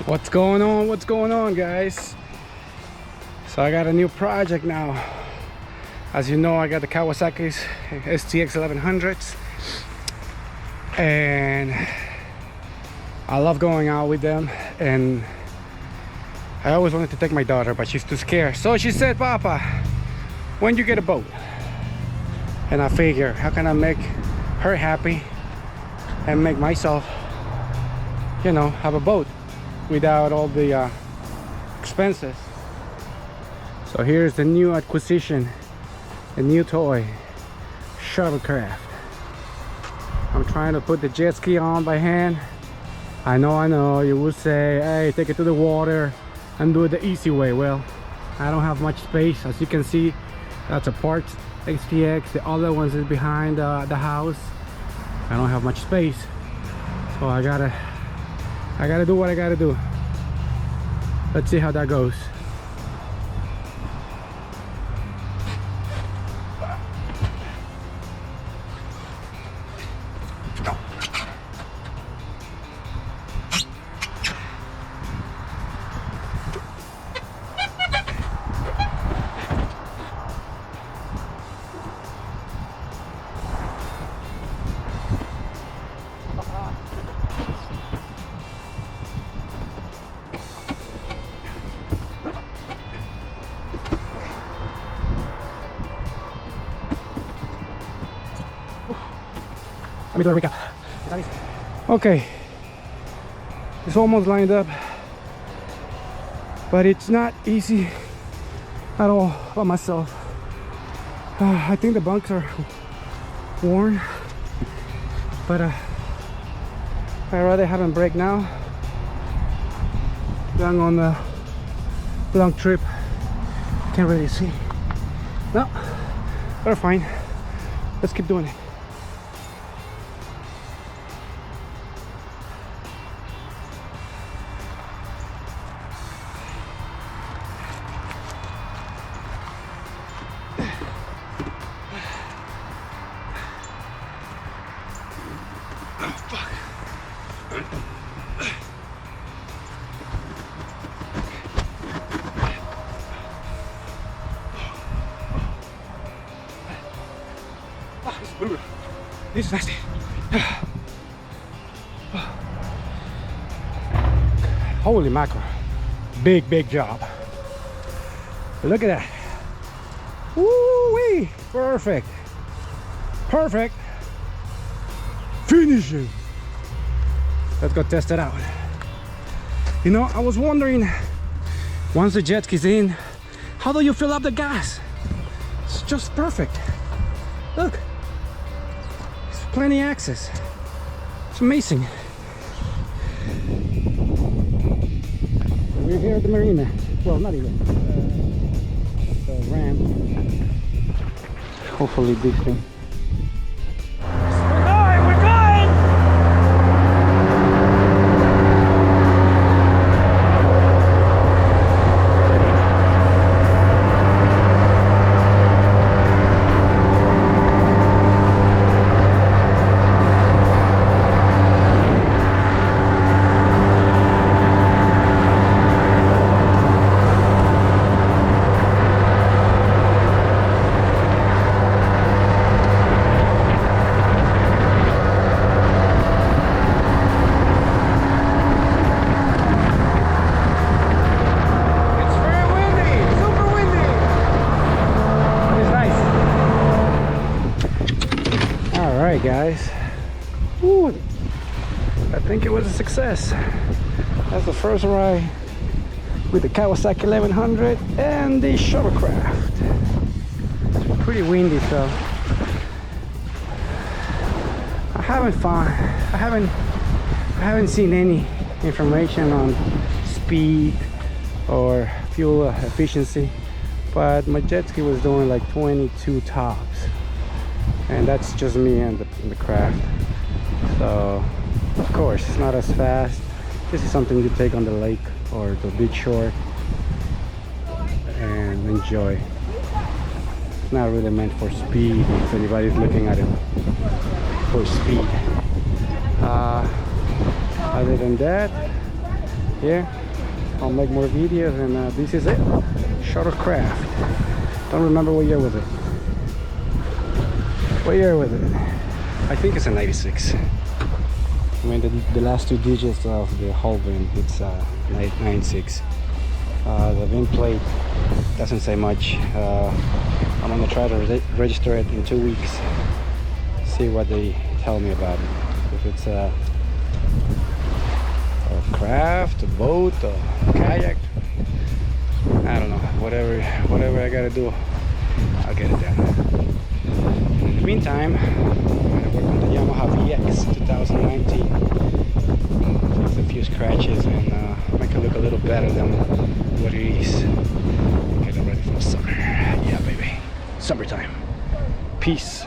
What's going on? What's going on, guys? So I got a new project now. As you know, I got the Kawasaki's STX 1100s, and I love going out with them. And I always wanted to take my daughter, but she's too scared. So she said, "Papa, when you get a boat?" And I figure, how can I make her happy and make myself, you know, have a boat without all the expenses. So here's the new acquisition, a new toy, shuttlecraft. I'm trying to put the jet ski on by hand. I know, you will say, hey, take it to the water and do it the easy way. Well, I don't have much space. As you can see, that's a part STX. The other ones is behind the house. I don't have much space, so I gotta do what I gotta do. Let's see how that goes. Let me do a recap. Okay, it's almost lined up, but it's not easy at all by myself. I think the bunks are worn, but I'd rather have them break now than on a long trip. Can't really see. No, they're fine. Let's keep doing it. This is nasty. Holy mackerel. Big job. Look at that. Woo-wee. Perfect. Finishing. Let's go test it out. You know, I was wondering, once the jet ski's in, how do you fill up the gas? It's just perfect. Look. Plenty access. It's amazing. We're here at the marina. Well, not even. The ramp. Hopefully this thing. We're going! Guys, ooh, I think it was a success. That's the first ride with the Kawasaki 1100 and the shuttlecraft. It's pretty windy, so I haven't seen any information on speed or fuel efficiency, but my jet ski was doing like 22 tops. And that's just me and the craft. So of course it's not as fast. This is something you take on the lake or the beach shore and enjoy. It's not really meant for speed if anybody's looking at it for speed. Other than that, here. I'll make more videos, and this is it. Shuttlecraft. Don't remember what year was it. What year was it? I think it's a 96. I mean, the last two digits of the whole VIN, it's 96. The VIN plate doesn't say much. I'm gonna try to register it in 2 weeks. See what they tell me about it. If it's a craft, a boat, a kayak, I don't know. Whatever I gotta do, I'll get it done. In the meantime, I'm gonna work on the Yamaha VX 2019. Fix a few scratches and make it look a little better than what it is. Get it ready for the summer. Yeah, baby. Summertime. Peace.